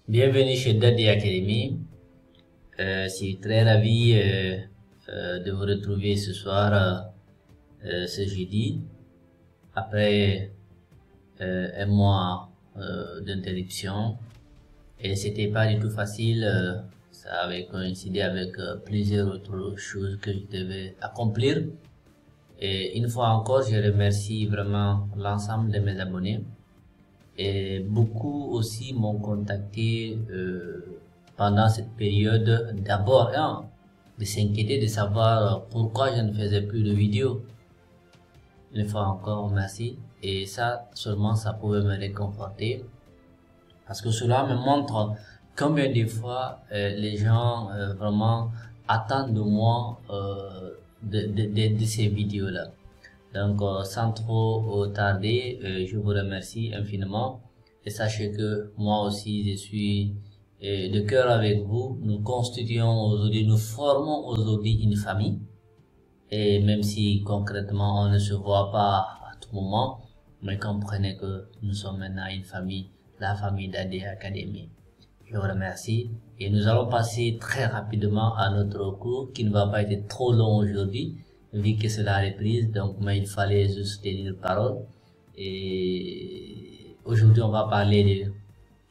Bienvenue chez Daddy Academy. Je suis très ravi de vous retrouver ce soir, ce jeudi, après un mois d'interruption. Et c'était pas du tout facile, ça avait coïncidé avec plusieurs autres choses que je devais accomplir. Et une fois encore, je remercie vraiment l'ensemble de mes abonnés. Et beaucoup aussi m'ont contacté pendant cette période, d'abord de s'inquiéter de savoir pourquoi je ne faisais plus de vidéos. Une fois encore, merci. Et ça, seulement ça pouvait me réconforter, parce que cela me montre combien de fois les gens vraiment attendent de moi de ces vidéos-là. Donc, sans trop tarder, je vous remercie infiniment et sachez que moi aussi, je suis de cœur avec vous. Nous constituons aujourd'hui, nous formons aujourd'hui une famille, et même si concrètement on ne se voit pas à tout moment, mais comprenez que nous sommes maintenant une famille, la famille Daddy Academy. Je vous remercie et nous allons passer très rapidement à notre cours qui ne va pas être trop long aujourd'hui, vu que c'est la reprise, donc mais il fallait juste tenir parole. Et aujourd'hui on va parler de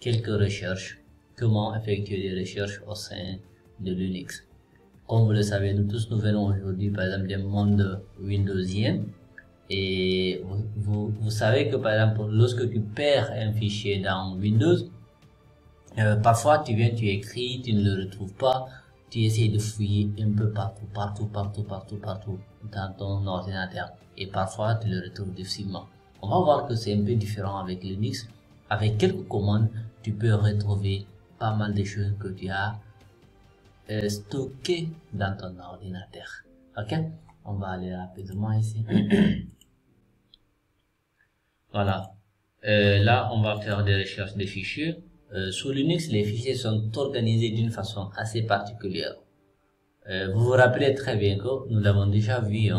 quelques recherches, comment effectuer des recherches au sein de Linux. Comme vous le savez, nous tous nous venons aujourd'hui par exemple d'un monde windowsien, et vous savez que par exemple lorsque tu perds un fichier dans Windows, parfois tu viens, tu écris, tu ne le retrouves pas, tu essaies de fouiller un peu partout dans ton ordinateur, et parfois tu le retrouves difficilement. On va voir que c'est un peu différent avec Linux. Avec quelques commandes, tu peux retrouver pas mal de choses que tu as stockées dans ton ordinateur. Ok, on va aller rapidement ici. Voilà, là on va faire des recherches de fichiers. Sous Linux, les fichiers sont organisés d'une façon assez particulière. Vous vous rappelez très bien que nous l'avons déjà vu,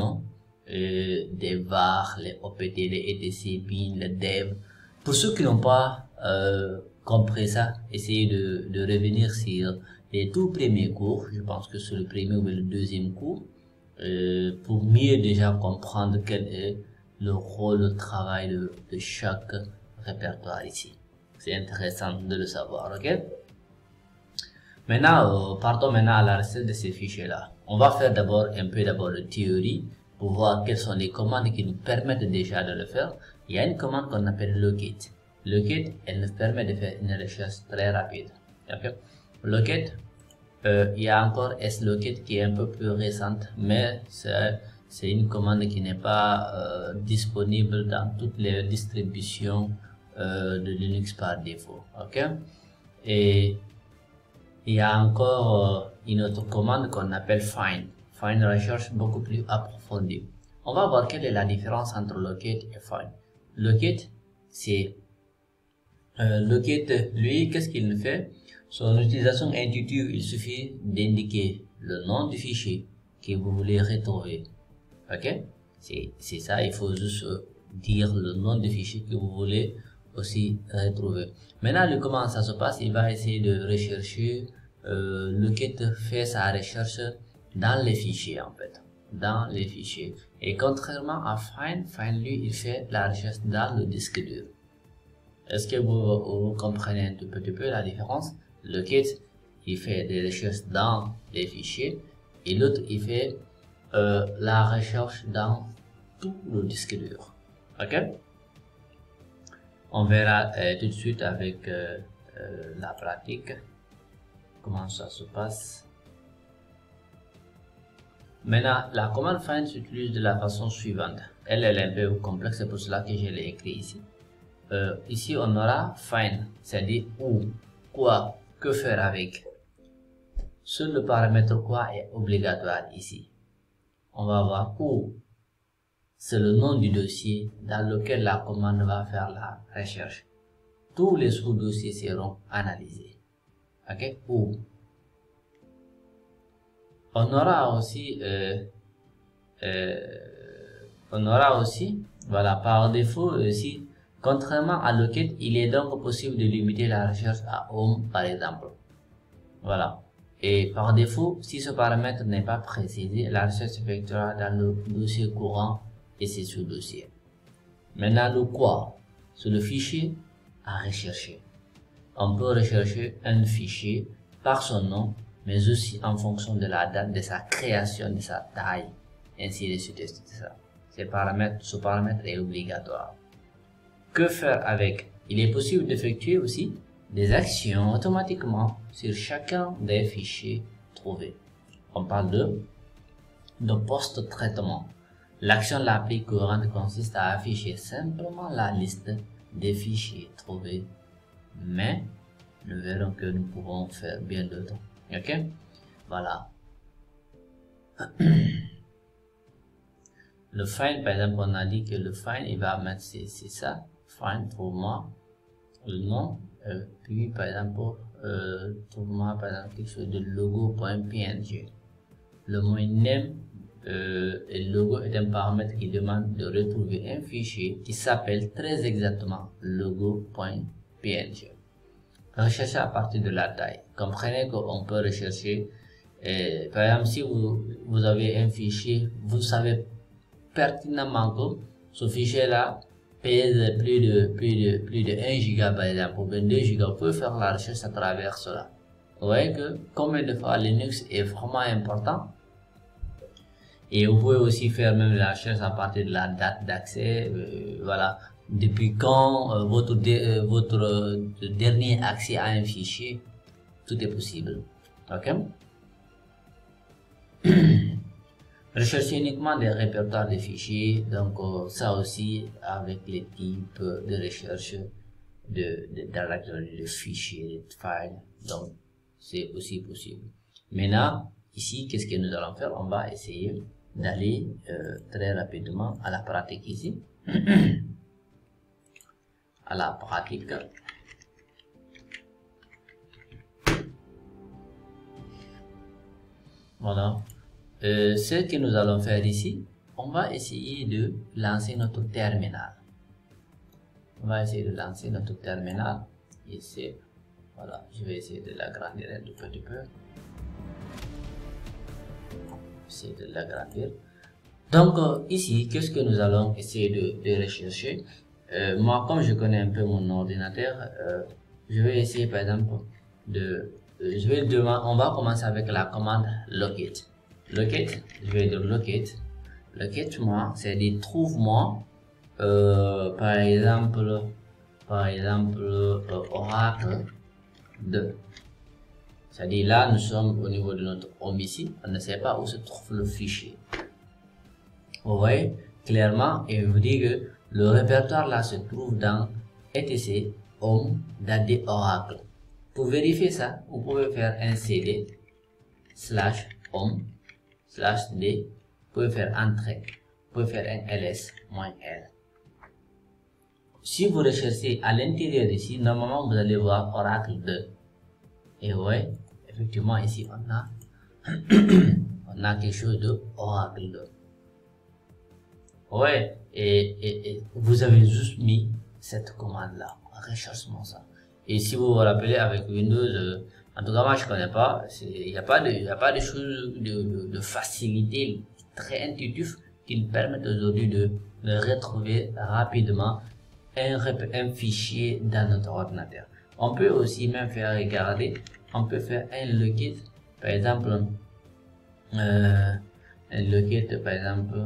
des var, les opt, les etc, bin, les dev. Pour ceux qui n'ont pas compris ça, essayez de revenir sur les tout premiers cours. Je pense que c'est le premier ou le deuxième cours, pour mieux déjà comprendre quel est le rôle, le travail de chaque répertoire ici. C'est intéressant de le savoir, ok? Maintenant, partons maintenant à la recette de ces fichiers-là. On va faire d'abord un peu de théorie pour voir quelles sont les commandes qui nous permettent déjà de le faire. Il y a une commande qu'on appelle locate. Locate, elle nous permet de faire une recherche très rapide. Okay? Locate, il y a encore slocate qui est un peu plus récente, mais c'est une commande qui n'est pas disponible dans toutes les distributions de Linux par défaut. Ok, et il y a encore une autre commande qu'on appelle find. Find, recherche beaucoup plus approfondie. On va voir quelle est la différence entre locate et find. Locate, c'est locate, lui, qu'est-ce qu'il fait? Son utilisation intuitive, il suffit d'indiquer le nom du fichier que vous voulez retrouver. Ok, c'est ça, il faut juste dire le nom du fichier que vous voulez aussi retrouver. Maintenant, lui, comment ça se passe? Il va essayer de rechercher. Locate fait sa recherche dans les fichiers, en fait, dans les fichiers. Et contrairement à find lui, il fait la recherche dans le disque dur. Est-ce que vous comprenez un tout petit peu la différence? Locate, il fait des recherches dans les fichiers, et l'autre, il fait la recherche dans tout le disque dur. Ok, on verra tout de suite avec la pratique comment ça se passe. Maintenant, la commande find s'utilise de la façon suivante. Elle est un peu complexe, c'est pour cela que je l'ai écrit ici. Ici on aura find, c'est-à-dire où, quoi, que faire avec. Seul le paramètre quoi est obligatoire ici. On va voir où, c'est le nom du dossier dans lequel la commande va faire la recherche. Tous les sous-dossiers seront analysés. Ok, où. On aura aussi, voilà, par défaut ici, Contrairement à Locate, il est donc possible de limiter la recherche à Home par exemple. Voilà. Et par défaut, si ce paramètre n'est pas précisé, la recherche s'effectuera dans le dossier courant et ses sous-dossiers. Maintenant, le quoi? C'est le fichier à rechercher. On peut rechercher un fichier par son nom, mais aussi en fonction de la date de sa création, de sa taille, ainsi de suite, etc. Ce paramètre est obligatoire. Que faire avec? Il est possible d'effectuer aussi des actions automatiquement sur chacun des fichiers trouvés. On parle de post-traitement. L'action la plus courante consiste à afficher simplement la liste des fichiers trouvés, mais nous verrons que nous pouvons faire bien d'autres. Ok? Voilà. Le find, par exemple, on a dit que le find, il va mettre c'est ça. Find, trouve-moi le nom. Puis, par exemple, trouve-moi, par exemple, quelque chose de logo.png. Le mot name et le logo est un paramètre qui demande de retrouver un fichier qui s'appelle très exactement logo.png. Rechercher à partir de la taille. Comprenez qu'on peut rechercher, par exemple, si vous avez un fichier, vous savez pertinemment que ce fichier-là pèse plus de 1 giga par exemple, ou 22 giga, vous pouvez faire la recherche à travers cela. Vous voyez que combien de fois Linux est vraiment important. Et vous pouvez aussi faire même la recherche à partir de la date d'accès, voilà, depuis quand votre dernier accès à un fichier, tout est possible. Ok? Rechercher uniquement des répertoires de fichiers, donc ça aussi avec les types de recherche de directory, de fichiers, de files, donc c'est aussi possible. Maintenant, ici, qu'est-ce que nous allons faire? On va essayer d'aller très rapidement à la pratique ici. À la pratique. Voilà. Ce que nous allons faire ici, on va essayer de lancer notre terminal. On va essayer de lancer notre terminal. Ici, voilà, je vais essayer de l'agrandir un tout petit peu. Essayer de l'agrandir. Donc ici, qu'est-ce que nous allons essayer de rechercher? Moi, comme je connais un peu mon ordinateur, je vais essayer par exemple on va commencer avec la commande locate. Locate, je vais dire locate. Locate moi, c'est dire trouve-moi, par exemple Oracle 2. C'est-à-dire là, nous sommes au niveau de notre home ici, on ne sait pas où se trouve le fichier. Vous voyez clairement, et vous dit que le répertoire là se trouve dans etc home .d Oracle. Pour vérifier ça, vous pouvez faire un cd /home /d, vous pouvez faire entrée, vous pouvez faire un ls-l. Si vous recherchez à l'intérieur d'ici, normalement vous allez voir Oracle 2. Et vous voyez, effectivement ici on a on a quelque chose de Oracle 2. Ouais, et vous avez juste mis cette commande là, recherche-moi ça. Et si vous vous rappelez avec Windows, en tout cas moi je connais pas, il n'y a pas de choses de facilité très intuitif qui nous permettent aujourd'hui de retrouver rapidement un fichier dans notre ordinateur. On peut aussi même faire regarder, on peut faire un locate, par exemple, un locate par exemple,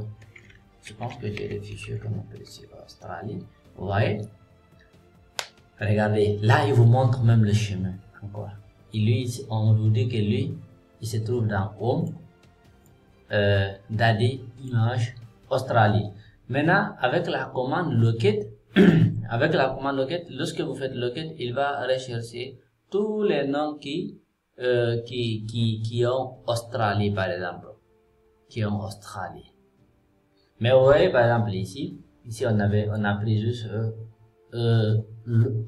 je pense que j'ai des fichiers comme on peut ici, Australie, vous voyez. Regardez, là il vous montre même le chemin encore. Et lui, on vous dit que lui, il se trouve dans Home, DAD, Image, Australie. Maintenant, avec la commande locate, lorsque vous faites locate, il va rechercher tous les noms qui ont Australie par exemple, qui ont Australie. Mais vous voyez par exemple ici on a pris juste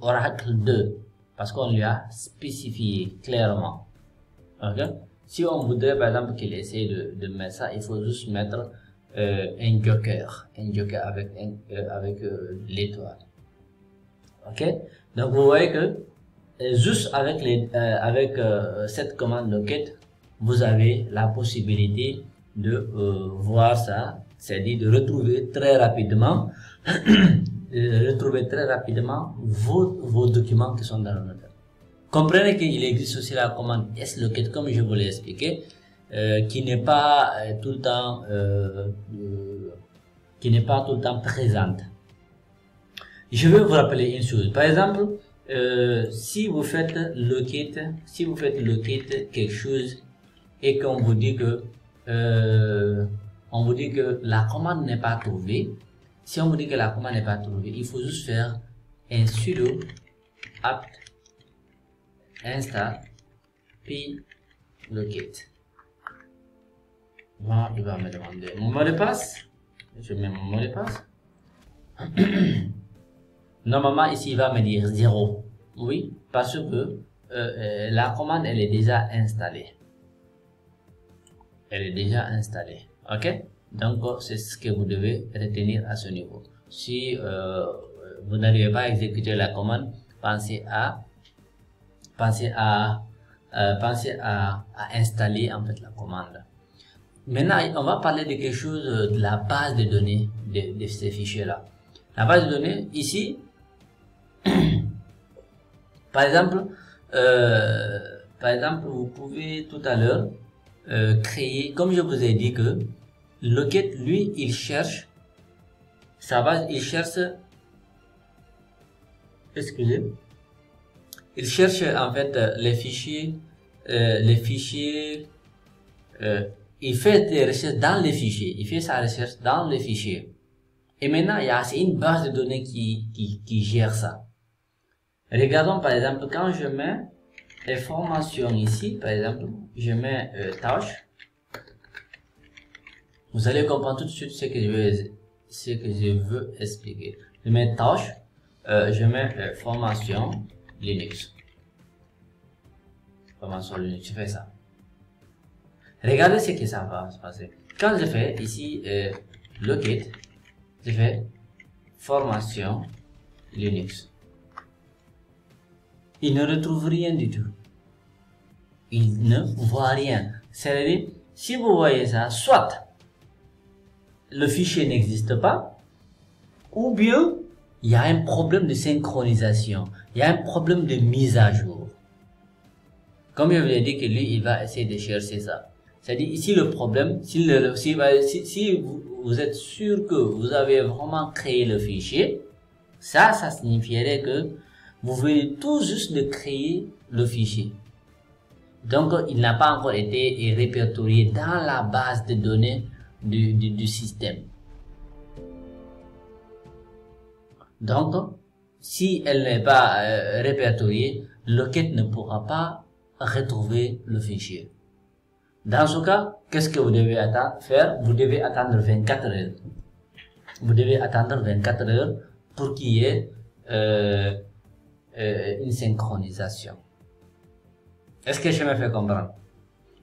Oracle 2 parce qu'on lui a spécifié clairement. Okay? Si on voudrait par exemple qu'il essaie de mettre ça, il faut juste mettre un joker avec l'étoile. Ok, donc vous voyez que juste avec cette commande locket, vous avez la possibilité de voir ça, c'est-à-dire de retrouver très rapidement vos documents qui sont dans l'ordinateur. Comprenez qu'il existe aussi la commande slocket, comme je vous l'ai expliqué, qui n'est pas tout le temps présente. Je vais vous rappeler une chose. Par exemple, si vous faites locate quelque chose et qu'on vous dit que la commande n'est pas trouvée, si on vous dit que la commande n'est pas trouvée, il faut juste faire un sudo apt install puis locate. Bon, il va me demander mon mot de passe. Je mets mon mot de passe. Normalement ici il va me dire 0. Oui, parce que la commande elle est déjà installée. Ok, donc c'est ce que vous devez retenir à ce niveau. Si vous n'arrivez pas à exécuter la commande, pensez à installer en fait la commande. Maintenant on va parler de quelque chose de la base de données de ces fichiers là. La base de données ici, par exemple, vous pouvez tout à l'heure créer, comme je vous ai dit que Locket, lui, il cherche sa base, il cherche en fait les fichiers, il fait des recherches dans les fichiers, il fait sa recherche dans les fichiers. Et maintenant, c'est une base de données qui gère ça. Regardons par exemple, quand je mets les formations ici, par exemple, je mets tâche. Vous allez comprendre tout de suite ce que je veux expliquer. Je mets tâche, je mets formation Linux. Formation Linux, je fais ça. Regardez ce que ça va se passer. Quand je fais ici locate, je fais formation Linux. Il ne retrouve rien du tout. Il ne voit rien. C'est-à-dire, si vous voyez ça, soit le fichier n'existe pas, ou bien il y a un problème de synchronisation, il y a un problème de mise à jour. Comme je vous l'ai dit que lui, il va essayer de chercher ça. C'est-à-dire, ici le problème, si vous êtes sûr que vous avez vraiment créé le fichier, ça signifierait que vous venez tout juste de créer le fichier. Donc, il n'a pas encore été répertorié dans la base de données du système. Donc, si elle n'est pas répertoriée, Locket ne pourra pas retrouver le fichier. Dans ce cas, qu'est-ce que vous devez faire? Vous devez attendre 24 heures. Vous devez attendre 24 heures pour qu'il y ait une synchronisation. Est-ce que je me fais comprendre?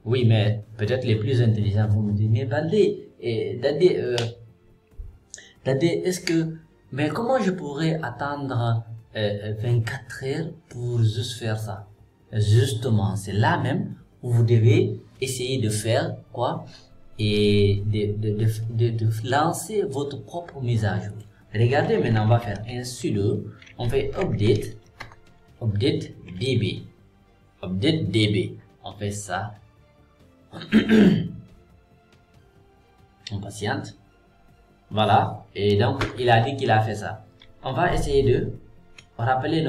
Oui, mais peut-être les plus intelligents vont me dire, mais Dadé, mais comment je pourrais attendre 24 heures pour juste faire ça? Justement, c'est là même où vous devez essayer de faire quoi? Et de lancer votre propre mise à jour. Regardez, maintenant on va faire un sudo, on fait update db, on fait ça. On patiente. Voilà, et donc il a dit qu'il a fait ça. On va essayer de rappeler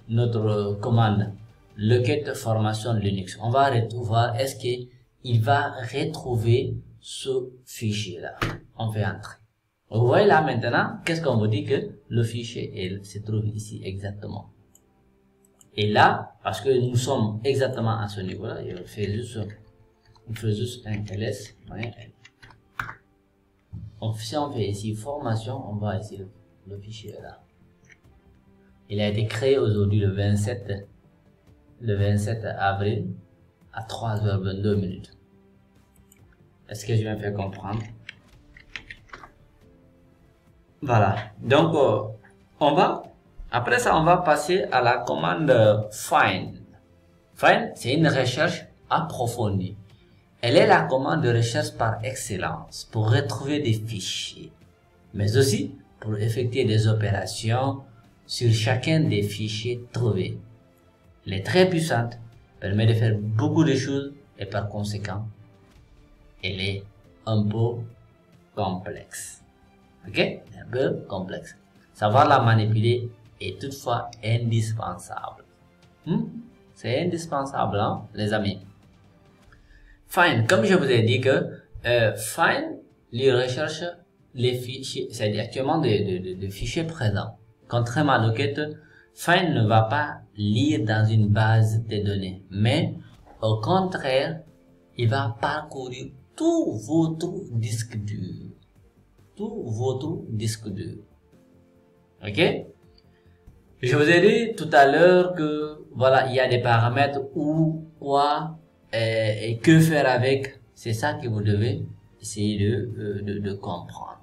notre commande locate formation Linux. On va retrouver, est-ce qu'il va retrouver ce fichier là. On fait entrer. Vous voyez là maintenant, qu'est-ce qu'on vous dit que le fichier se trouve ici exactement. Et là, parce que nous sommes exactement à ce niveau-là, on fait juste un ls. Si on fait ici formation, on va ici le fichier là. Il a été créé aujourd'hui le 27 avril à 3h22. Est-ce que je vais me faire comprendre? Voilà. Donc, on va Après ça, on va passer à la commande find. Find, c'est une recherche approfondie. Elle est la commande de recherche par excellence pour retrouver des fichiers, mais aussi pour effectuer des opérations sur chacun des fichiers trouvés. Elle est très puissante, permet de faire beaucoup de choses et par conséquent, elle est un peu complexe. Ok? Un peu complexe. Savoir la manipuler est toutefois indispensable. C'est indispensable, hein, les amis. Find, comme je vous ai dit que find lui recherche les fichiers, c'est-à-dire actuellement de fichiers présents. Contrairement à Locket, find ne va pas lire dans une base de données, mais au contraire, il va parcourir tout votre disque dur. Tout votre disque dur. Ok? Je vous ai dit tout à l'heure que voilà, il y a des paramètres où, quoi et que faire avec. C'est ça que vous devez essayer de comprendre.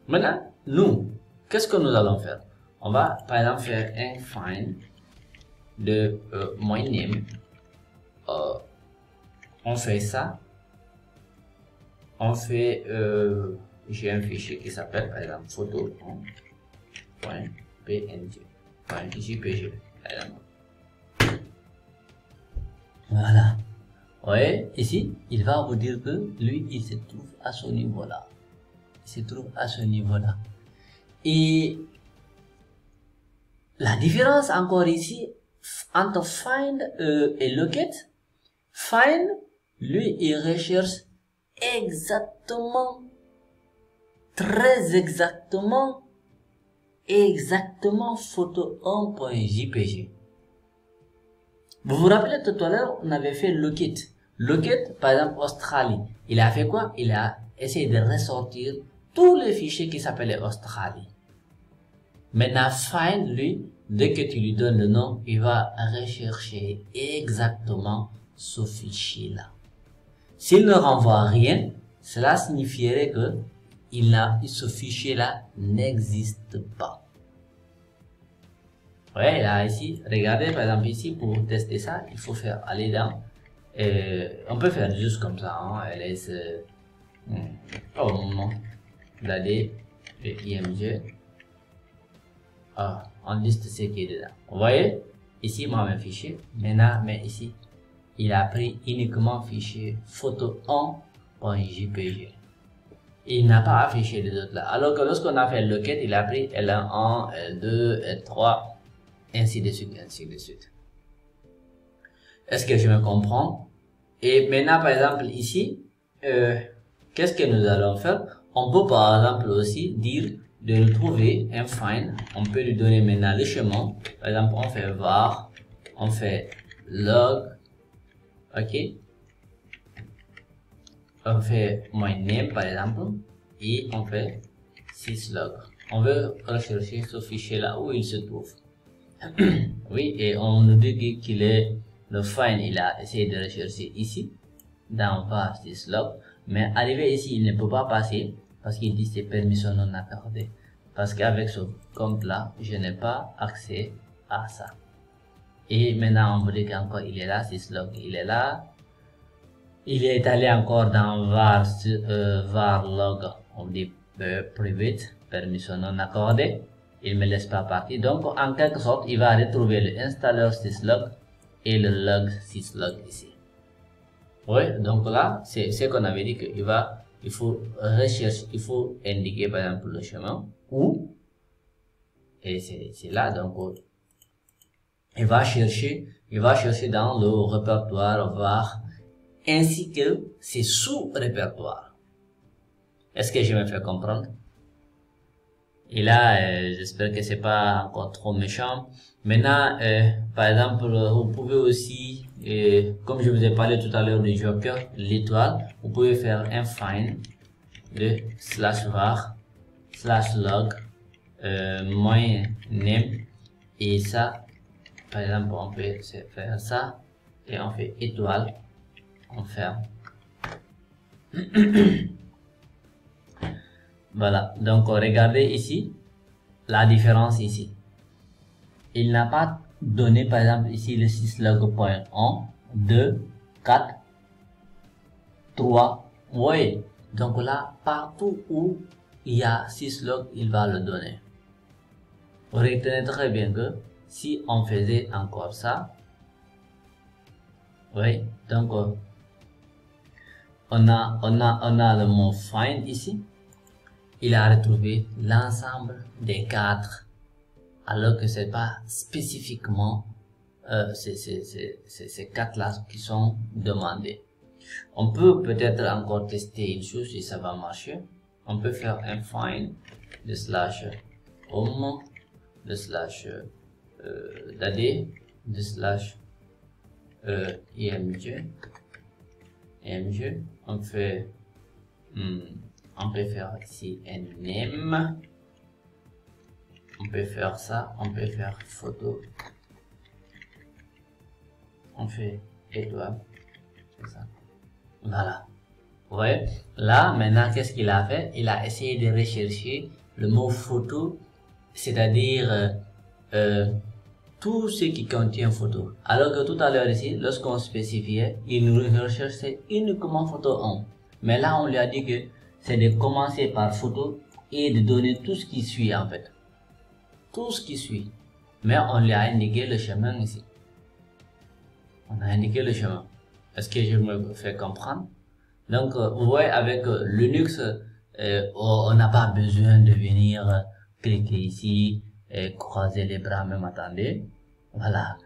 Maintenant, nous, qu'est-ce que nous allons faire? On va par exemple faire un find de my name. On fait ça. On fait j'ai un fichier qui s'appelle par exemple photo.png.jpg. Voilà. Ouais, ici, il va vous dire que lui, il se trouve à ce niveau-là. Il se trouve à ce niveau-là. Et la différence encore ici entre find et locate, find, lui, il recherche exactement, très exactement photo1.jpg. Vous vous rappelez tout à l'heure, on avait fait locate. Locate, par exemple, Australie. Il a fait quoi? Il a essayé de ressortir tous les fichiers qui s'appelaient Australie. Maintenant, find, lui, dès que tu lui donnes le nom, il va rechercher exactement ce fichier-là. S'il ne renvoie rien, cela signifierait que ce fichier-là n'existe pas. Ouais, là, ici, regardez, par exemple, ici, pour tester ça, il faut faire aller dans, on peut faire juste comme ça, hein, ls, au moment d'aller, le img, on liste ce qui est dedans. Vous voyez, ici, moi, un fichier, maintenant, mais ici, il a pris uniquement fichier photo1.jpg. Il n'a pas affiché les autres là. Alors que lorsqu'on a fait le locate, il a pris L1, L2, L3, ainsi de suite, ainsi de suite. Est-ce que je me comprends? Et maintenant, par exemple, ici, qu'est-ce que nous allons faire? On peut par exemple aussi dire de trouver un find. On peut lui donner maintenant le chemin. Par exemple, on fait var, on fait log, ok? On fait my name par exemple et on fait syslog. On veut rechercher ce fichier là où il se trouve. Oui, et on nous dit qu'il est le find, il a essayé de rechercher ici dans var syslog, mais arrivé ici il ne peut pas passer parce qu'il dit c'est permission non accordée, parce qu'avec ce compte là je n'ai pas accès à ça. Et maintenant on vous dit qu'encore il est là, syslog il est là. Il est allé encore dans var log, on dit private, permission non accordée. Il me laisse pas partir. Donc, en quelque sorte, il va retrouver le installeur syslog et le log syslog ici. Oui, donc là, c'est ce qu'on avait dit qu'il faut rechercher, il faut indiquer par exemple le chemin où, et c'est là, donc, il va chercher dans le répertoire var, ainsi que ses sous-répertoires. Est-ce que je me fais comprendre? Et là, j'espère que c'est pas encore trop méchant. Maintenant, par exemple, vous pouvez aussi, comme je vous ai parlé tout à l'heure du joker, l'étoile, vous pouvez faire un find de /var /log my name, et ça, par exemple, on peut faire ça et on fait étoile, on ferme. Voilà, donc regardez ici la différence ici. il n'a pas donné par exemple ici le syslog.1, 2, 4, 3, vous voyez. Donc là, partout où il y a syslog, il va le donner. Retenez très bien que si on faisait encore ça, oui, donc on a le mot find ici. Il a retrouvé l'ensemble des 4, alors que c'est pas spécifiquement ces 4 là qui sont demandés. On peut peut-être encore tester une chose si ça va marcher. On peut faire un find de slash home, de slash dad, de slash img. On fait on peut faire ici un name. On peut faire ça, on peut faire photo. On fait étoile. C'est ça. Voilà. Vous voyez, là, maintenant, qu'est-ce qu'il a fait? Il a essayé de rechercher le mot photo, c'est-à-dire tout ce qui contient photo. Alors que tout à l'heure ici, lorsqu'on spécifiait, il nous recherchait uniquement photo 1. Mais là, on lui a dit que c'est de commencer par photo et de donner tout ce qui suit en fait. Tout ce qui suit. Mais on lui a indiqué le chemin ici. On a indiqué le chemin. Est-ce que je me fais comprendre? Donc, vous voyez, avec Linux, on n'a pas besoin de venir cliquer ici et croiser les bras, même attendez. Voilà.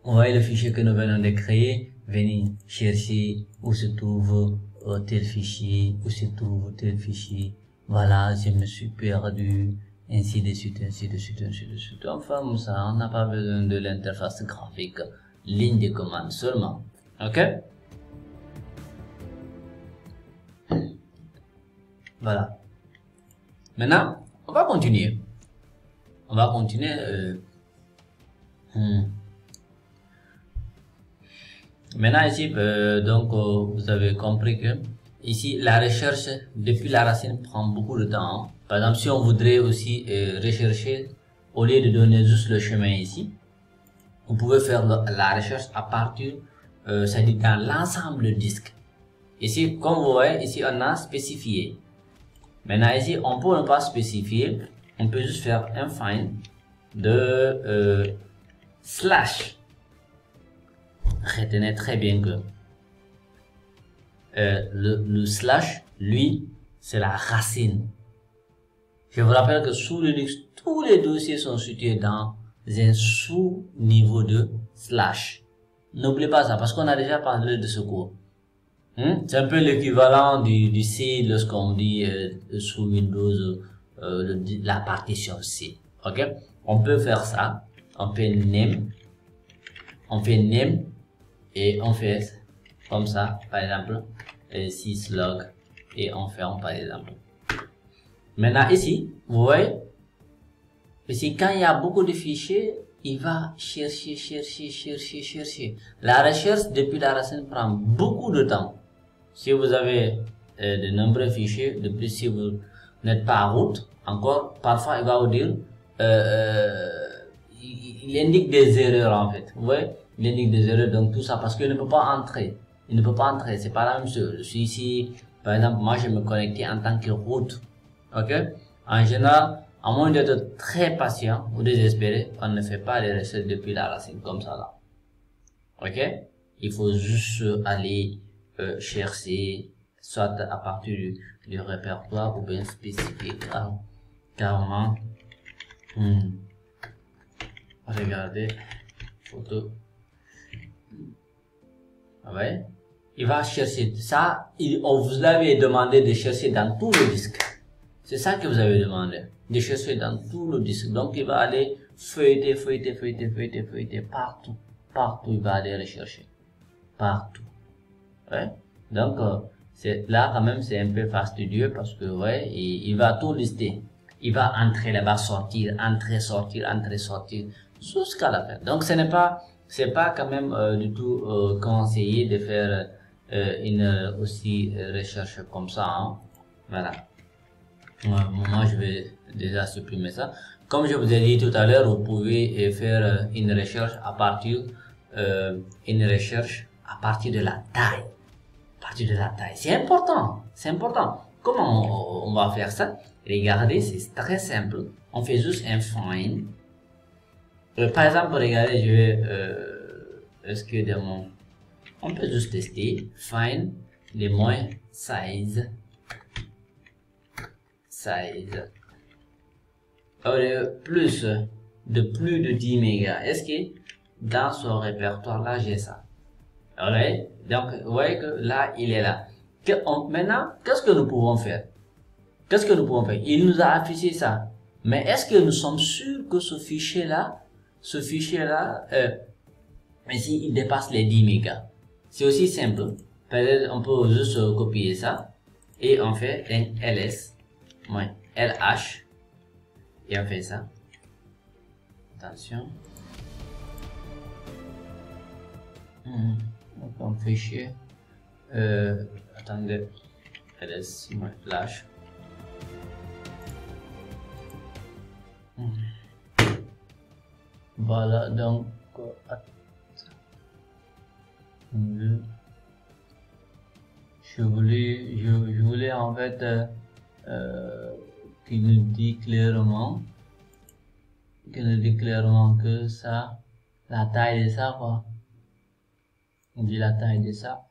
Vous voyez le fichier que nous venons de créer. Venez chercher où se trouve tel fichier, où se trouve tel fichier. Voilà, je me suis perdu. Ainsi de suite, ainsi de suite, ainsi de suite. Enfin, ça, on n'a pas besoin de l'interface graphique. Ligne de commande seulement. Ok? Voilà. Maintenant, on va continuer. On va continuer. Maintenant ici, donc vous avez compris que ici la recherche depuis la racine prend beaucoup de temps. Hein. Par exemple, si on voudrait aussi rechercher, au lieu de donner juste le chemin ici, vous pouvez faire la recherche à partir, c'est-à-dire dans l'ensemble du disque. Ici, comme vous voyez, ici on a spécifié. Maintenant ici, on peut ne pas spécifier, on peut juste faire un find de slash. Retenez très bien que le slash, lui, c'est la racine. Je vous rappelle que sous Linux, tous les dossiers sont situés dans un sous-niveau de slash. N'oubliez pas ça, parce qu'on a déjà parlé de ce cours. C'est un peu l'équivalent du C lorsqu'on dit sous Windows la partition C. Ok? On peut faire ça. On fait name. On fait name. Et on fait comme ça, par exemple, syslog. Et on ferme par exemple. Maintenant ici, vous voyez, ici quand il y a beaucoup de fichiers, il va chercher. La recherche depuis la racine prend beaucoup de temps. Si vous avez de nombreux fichiers, de plus si vous n'êtes pas en route, encore, parfois il va vous dire, il indique des erreurs en fait. Vous voyez, il indique des erreurs, donc tout ça parce qu'il ne peut pas entrer. Il ne peut pas entrer, c'est pas la même chose. Je suis ici, par exemple, moi je me connecte en tant que route. Ok? En général, à moins d'être très patient ou désespéré, on ne fait pas les recettes depuis la racine comme ça là. Ok? Il faut juste aller chercher, soit à partir du répertoire ou bien spécifique, carrément. Regardez, photo. Ouais. Il va chercher ça, on vous l'avait demandé de chercher dans tout le disque. C'est ça que vous avez demandé, de chercher dans tout le disque. Donc il va aller feuilleter partout, il va aller rechercher, partout. Ouais. Donc c'est là quand même c'est un peu fastidieux parce que ouais, il va tout lister. Il va entrer là-bas, sortir, entrer, sortir, jusqu'à la fin. Donc c'est pas quand même du tout conseillé de faire une aussi recherche comme ça. Hein. Voilà. Moi je vais déjà supprimer ça. Comme je vous ai dit tout à l'heure, vous pouvez faire une recherche à partir de la taille. C'est important, c'est important. Comment on va faire ça? Regardez, c'est très simple. On fait juste un find. Par exemple, regardez, je vais est-ce que on peut juste tester find les moins size plus de 10 mégas. Est-ce que dans son répertoire là j'ai ça? Alright, donc vous voyez que là il est là. Maintenant, qu'est-ce que nous pouvons faire? Il nous a affiché ça, mais est-ce que nous sommes sûrs que ce fichier là ici il dépasse les 10 mégas? C'est aussi simple. Peut-être on peut juste copier ça et on fait un ls -lh et on fait ça. Attention. Donc un fichier. Attendez. ls -flash. Voilà, donc je voulais en fait qu'il nous dit clairement que ça, la taille de ça quoi. On dit la taille de ça.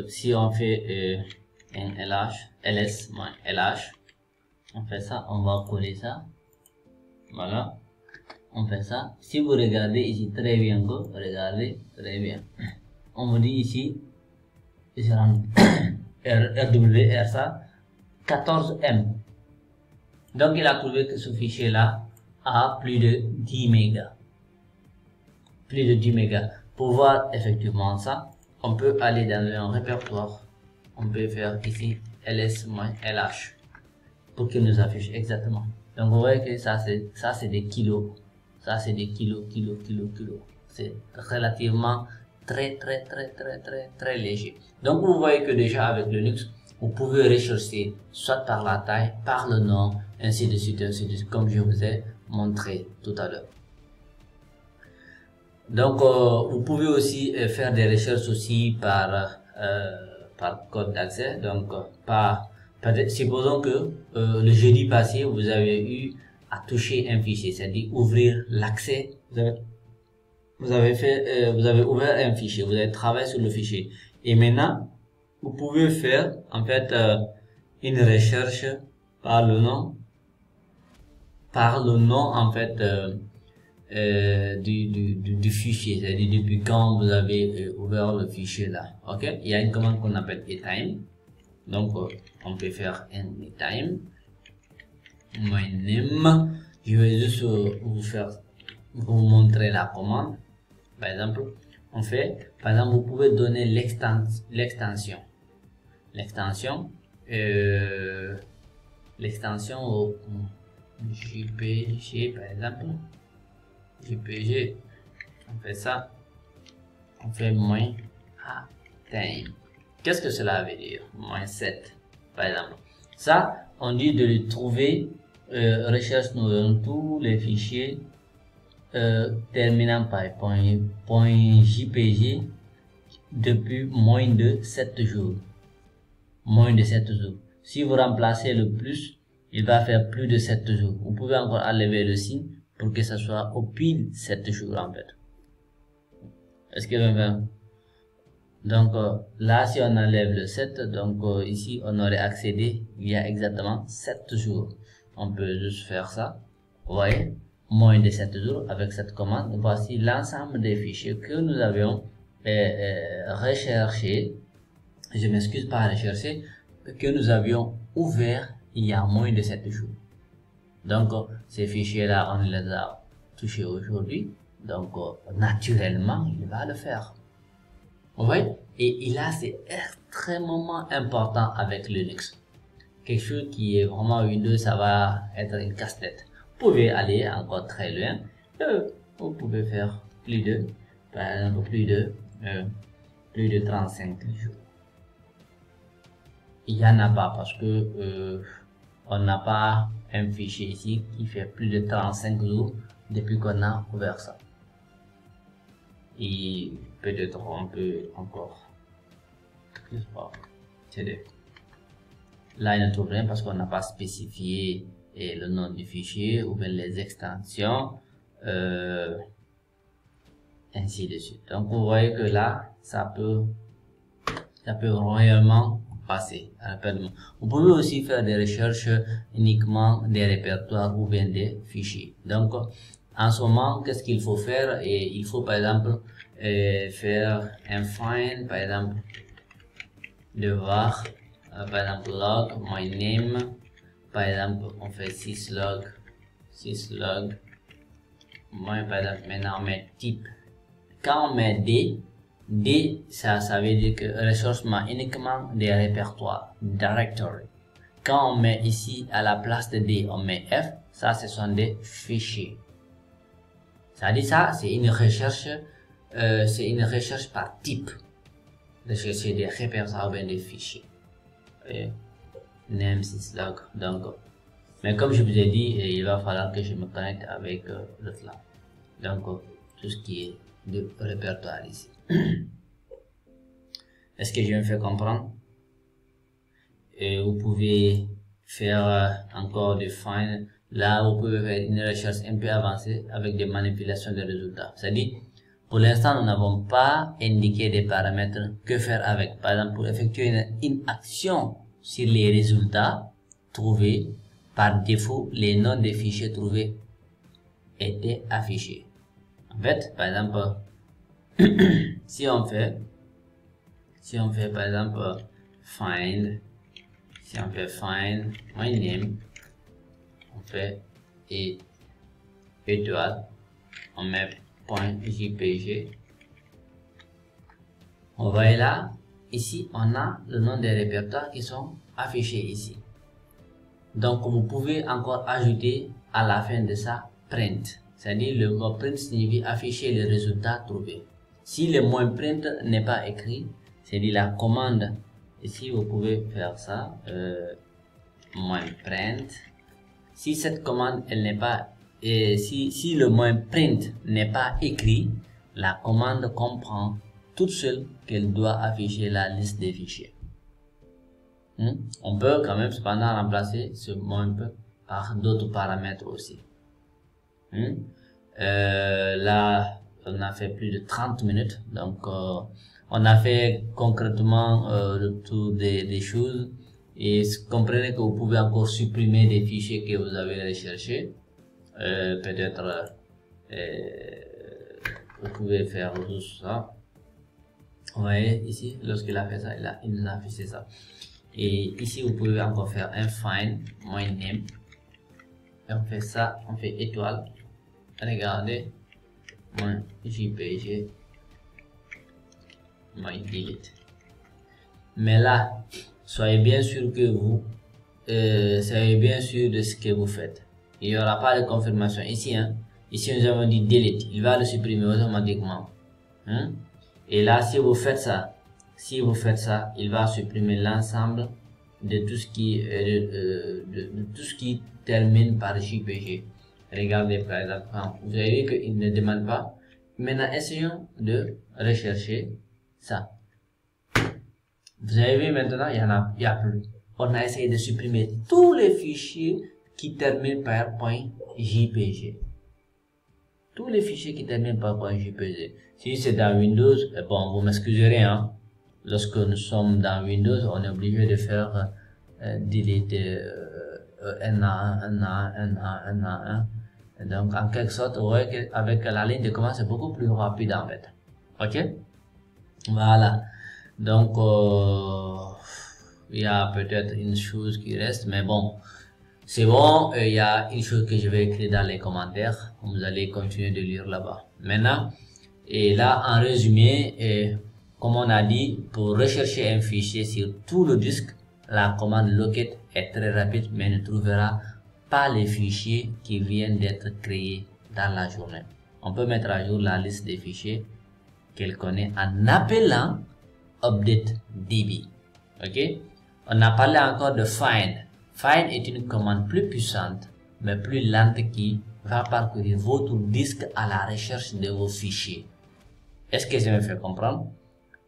Si on fait un ls -lh, on fait ça, on va coller ça. Voilà, on fait ça. Si vous regardez ici très bien, regardez très bien. On me dit ici, RW, ça 14M. Donc il a trouvé que ce fichier là a plus de 10 mégas. Pour voir effectivement ça, on peut aller dans un répertoire. On peut faire ici ls -lh pour qu'il nous affiche exactement. Donc vous voyez que ça c'est des kilos. Ça c'est des kilos. C'est relativement très léger. Donc vous voyez que déjà avec Linux, vous pouvez rechercher soit par la taille, par le nom, ainsi de suite, comme je vous ai montré tout à l'heure. Donc vous pouvez aussi faire des recherches aussi par code d'accès. Donc supposons que le jeudi passé vous avez eu à toucher un fichier, c'est-à-dire ouvrir l'accès. Vous avez ouvert un fichier, vous avez travaillé sur le fichier, et maintenant vous pouvez faire en fait une recherche par le nom en fait du fichier, c'est-à-dire depuis quand vous avez ouvert le fichier là. Ok, il y a une commande qu'on appelle time. Donc on peut faire un time my name. Je vais juste vous montrer la commande. Par exemple, vous pouvez donner l'extension au JPG par exemple. JPG, on fait ça, on fait moins à time. Qu'est-ce que cela veut dire? -7 par exemple. Ça, on dit de le trouver, recherche nous donne tous les fichiers terminant par .jpg depuis moins de 7 jours. Si vous remplacez le plus, il va faire plus de 7 jours. Vous pouvez encore enlever le signe pour que ça soit au pile 7 jours en fait. Est-ce que vous voyez? Donc là, si on enlève le 7, donc ici on aurait accédé il y a exactement 7 jours. On peut juste faire ça. Vous voyez, moins de 7 jours avec cette commande. Voici l'ensemble des fichiers que nous avions recherché. Je m'excuse pas rechercher, que nous avions ouvert il y a moins de 7 jours. Donc ces fichiers là on les a touchés aujourd'hui, donc naturellement il va le faire. Vous voyez? Et là c'est extrêmement important avec Linux. Quelque chose qui est vraiment Windows, ça va être une casse-tête. Vous pouvez aller encore très loin, vous pouvez faire plus de 35 jours. il n'y en a pas parce que on n'a pas un fichier ici qui fait plus de 35 jours depuis qu'on a ouvert ça. Et peut-être on peut encore. Là, il ne trouve rien parce qu'on n'a pas spécifié le nom du fichier ou bien les extensions, ainsi de suite. Donc, vous voyez que là, ça peut réellement passer rapidement. Vous pouvez aussi faire des recherches uniquement des répertoires ou bien des fichiers. Donc, en ce moment, qu'est-ce qu'il faut faire? Et il faut par exemple faire un find, par exemple, de var, par exemple log my name, par exemple on fait syslog, moi par exemple maintenant on met type. Quand on met D, ça veut dire que ressourcement uniquement des répertoires, directory. Quand on met ici à la place de D, on met F, ça ce sont des fichiers. Ça dit ça, c'est une recherche par type. De chercher des répertoires ou bien des fichiers. Et name syslog. Donc, mais comme je vous ai dit, il va falloir que je me connecte avec l'autre là. Donc, tout ce qui est de répertoire ici. Est-ce que je me fais comprendre? Et vous pouvez faire encore des find. Là, vous pouvez faire une recherche un peu avancée avec des manipulations de résultats. C'est-à-dire, pour l'instant, nous n'avons pas indiqué des paramètres que faire avec. Par exemple, pour effectuer une action sur les résultats trouvés, par défaut, les noms des fichiers trouvés étaient affichés. En fait, par exemple, si on fait par exemple find, si on fait find my name, on fait étoile, on met .jpg. On voit là, ici on a le nom des répertoires qui sont affichés ici. Donc vous pouvez encore ajouter à la fin de ça print, c'est-à-dire le mot print signifie afficher les résultats trouvés. Si le mot print n'est pas écrit, c'est-à-dire la commande ici, vous pouvez faire ça, -print. Si cette commande elle n'est pas si le mot print n'est pas écrit, la commande comprend toute seule qu'elle doit afficher la liste des fichiers. On peut quand même cependant remplacer ce mot par d'autres paramètres aussi. Là, on a fait plus de 30 minutes, donc on a fait concrètement le tour des choses. Et comprenez que vous pouvez encore supprimer des fichiers que vous avez recherchés. Peut-être vous pouvez faire tout ça. Vous voyez ici, lorsqu'il a fait ça, il nous a affiché ça. Et ici, vous pouvez encore faire un find my name. Et on fait ça, on fait étoile. Regardez, mon JPG, my delete. Mais là, soyez bien sûr que vous soyez bien sûr de ce que vous faites. Il n'y aura pas de confirmation ici. Ici, nous avons dit delete. Il va le supprimer automatiquement. Et là, si vous faites ça, il va supprimer l'ensemble de tout ce qui de tout ce qui termine par JPG. Regardez par exemple, vous avez vu qu'il ne demande pas. Maintenant, essayons de rechercher ça. Vous avez vu maintenant, il y a plus. On a essayé de supprimer tous les fichiers qui terminent par .jpg. Tous les fichiers qui terminent par .jpg. Si c'est dans Windows, bon, vous m'excuserez, lorsque nous sommes dans Windows, on est obligé de faire delete NA1. Donc, en quelque sorte, vous voyez qu'avec la ligne de commande, c'est beaucoup plus rapide en fait. Ok? Voilà. Donc, il y a peut-être une chose qui reste, mais bon, c'est bon. Il y a une chose que je vais écrire dans les commentaires. Vous allez continuer de lire là-bas. Maintenant, et là, en résumé, comme on a dit, pour rechercher un fichier sur tout le disque, la commande locate est très rapide, mais ne trouvera pas les fichiers qui viennent d'être créés dans la journée. On peut mettre à jour la liste des fichiers qu'elle connaît en appelant update db. Ok, On a parlé encore de find. Find est une commande plus puissante, mais plus lente qui va parcourir votre disque à la recherche de vos fichiers. Est-ce que je me fais comprendre?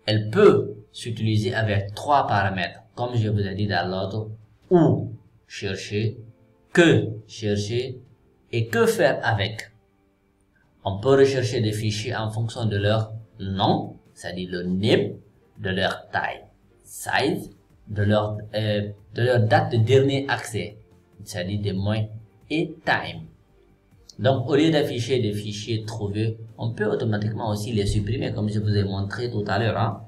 Elle peut s'utiliser avec 3 paramètres, comme je vous ai dit dans l'ordre: où chercher, que chercher et que faire avec. On peut rechercher des fichiers en fonction de leur nom, c'est-à-dire le name, de leur taille, size, de leur date de dernier accès, c'est-à-dire des mois et time. Donc, au lieu d'afficher des fichiers trouvés, on peut automatiquement aussi les supprimer, comme je vous ai montré tout à l'heure,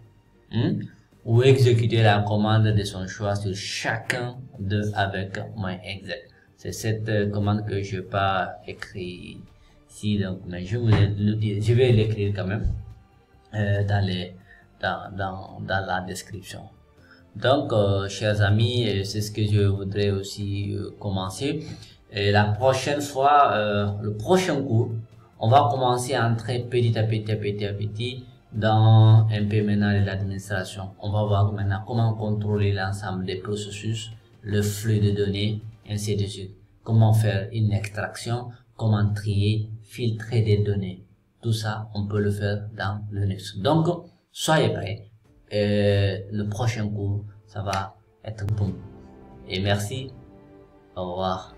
ou exécuter la commande de son choix sur chacun d'eux avec -exec. C'est cette commande que je n'ai pas écrit ici, donc, mais je vais l'écrire quand même dans la description. Donc, chers amis, c'est ce que je voudrais aussi commencer. Et la prochaine fois, le prochain cours, on va commencer à entrer petit à petit dans un peu maintenant de l'administration. On va voir maintenant comment contrôler l'ensemble des processus, le flux de données, ainsi de suite. Comment faire une extraction, comment trier, filtrer des données. Tout ça, on peut le faire dans Linux. Donc, soyez prêts. Le prochain cours, ça va être bon. Et merci. Au revoir.